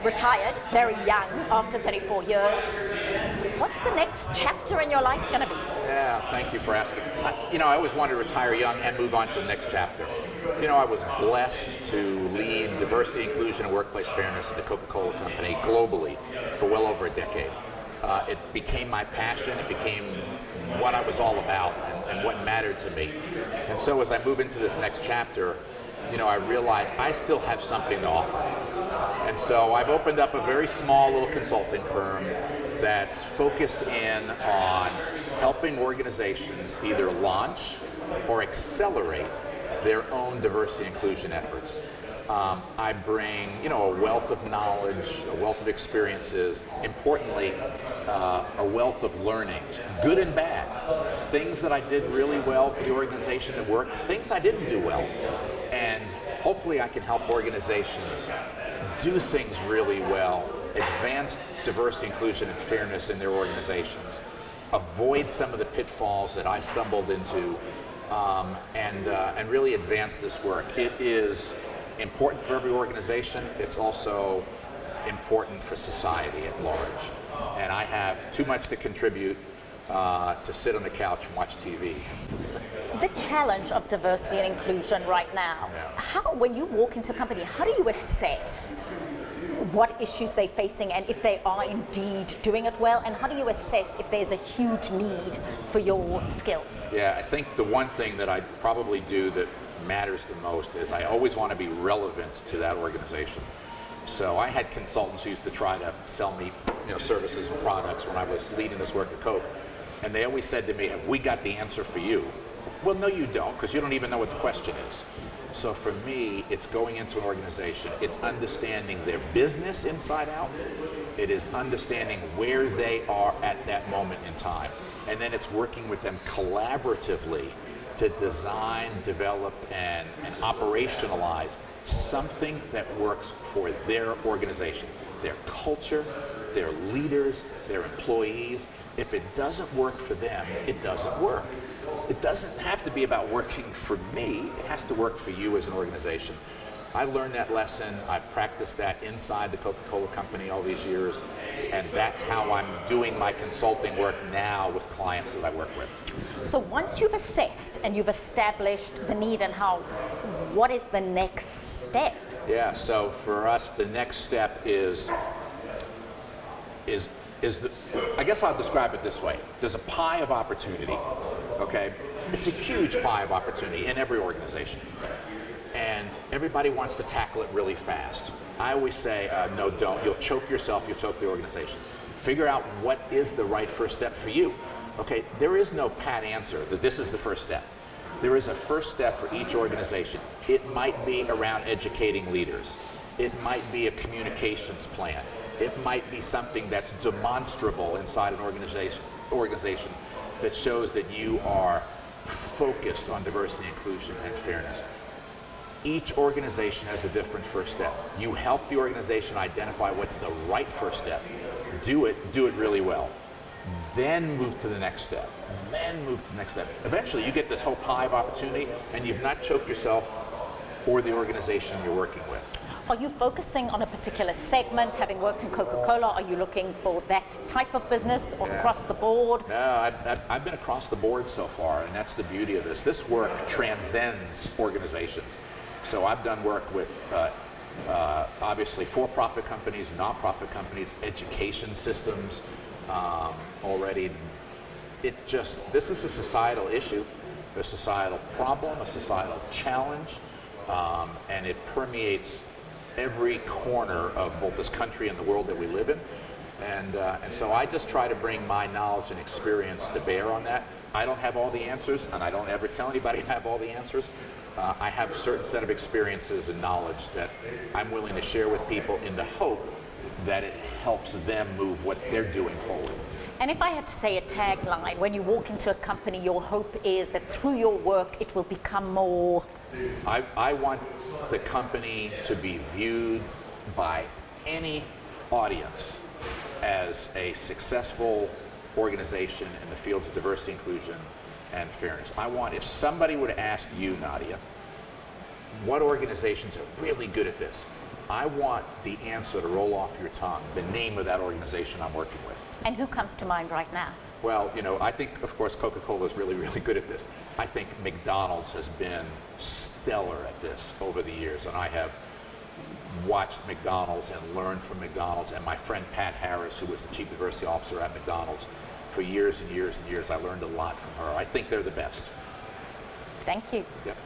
retired very young after 34 years. What's the next chapter in your life going to be? Yeah, thank you for asking. I always wanted to retire young and move on to the next chapter. I was blessed to lead diversity, inclusion, and workplace fairness at the Coca-Cola Company globally for well over a decade. It became my passion. It became what I was all about and what mattered to me. And so as I move into this next chapter, I realized I still have something to offer. And so I've opened up a very small little consulting firm that's focused in on helping organizations either launch or accelerate their own diversity inclusion efforts. I bring, a wealth of knowledge, a wealth of experiences, importantly, a wealth of learnings, good and bad. Things that I did really well for the organization that worked, things I didn't do well. And hopefully I can help organizations do things really well, advance diversity, inclusion, and fairness in their organizations, avoid some of the pitfalls that I stumbled into, and really advance this work. It is important for every organization. It's also important for society at large. And I have too much to contribute to sit on the couch and watch TV. The challenge of diversity and inclusion right now, when you walk into a company, how do you assess what issues they're facing and if they are indeed doing it well, and how do you assess if there's a huge need for your skills? Yeah, I think the one thing that I probably do that matters the most is I always want to be relevant to that organization. So I had consultants who used to try to sell me services and products when I was leading this work at Coke, and they always said to me, "Have we got the answer for you?" Well, no, you don't, because you don't even know what the question is. So for me, it's going into an organization, it's understanding their business inside out, it is understanding where they are at that moment in time, and then it's working with them collaboratively to design, develop, and operationalize something that works for their organization, their culture, their leaders, their employees. If it doesn't work for them, it doesn't work. It doesn't have to be about working for me, it has to work for you as an organization. I learned that lesson, I practiced that inside the Coca-Cola Company all these years, and that's how I'm doing my consulting work now with clients that I work with. So once you've assessed and you've established the need and what is the next step? Yeah, so for us, the next step is I guess I'll describe it this way. There's a pie of opportunity, okay? It's a huge pie of opportunity in every organization. And everybody wants to tackle it really fast. I always say, no, don't. You'll choke yourself, you'll choke the organization. Figure out what is the right first step for you. Okay, there is no pat answer that this is the first step. There is a first step for each organization. It might be around educating leaders. It might be a communications plan. It might be something that's demonstrable inside an organization that shows that you are focused on diversity, inclusion, and fairness. Each organization has a different first step. You help the organization identify what's the right first step. Do it really well. Then move to the next step. Then move to the next step. Eventually you get this whole pie of opportunity and you've not choked yourself or the organization you're working with. Are you focusing on a particular segment, having worked in Coca-Cola? Are you looking for that type of business or across the board? No, I've been across the board so far, and that's the beauty of this. This work transcends organizations. So I've done work with obviously for-profit companies, non-profit companies, education systems already. This is a societal issue, a societal problem, a societal challenge, and it permeates every corner of both this country and the world that we live in. And so I just try to bring my knowledge and experience to bear on that. I don't have all the answers, and I don't ever tell anybody I have all the answers. I have a certain set of experiences and knowledge that I'm willing to share with people in the hope that it helps them move what they're doing forward. And if I had to say a tagline, when you walk into a company, your hope is that through your work, it will become more... I want the company to be viewed by any audience as a successful organization in the fields of diversity, inclusion, and fairness. I want, if somebody were to ask you, Nadia, what organizations are really good at this? I want the answer to roll off your tongue, the name of that organization I'm working with. And who comes to mind right now? Well, I think, of course, Coca-Cola is really, really good at this. I think McDonald's has been stellar at this over the years, and I have watched McDonald's and learned from McDonald's, and my friend Pat Harris, who was the Chief Diversity Officer at McDonald's for years and years and years, I learned a lot from her. I think they're the best. Thank you. Yep.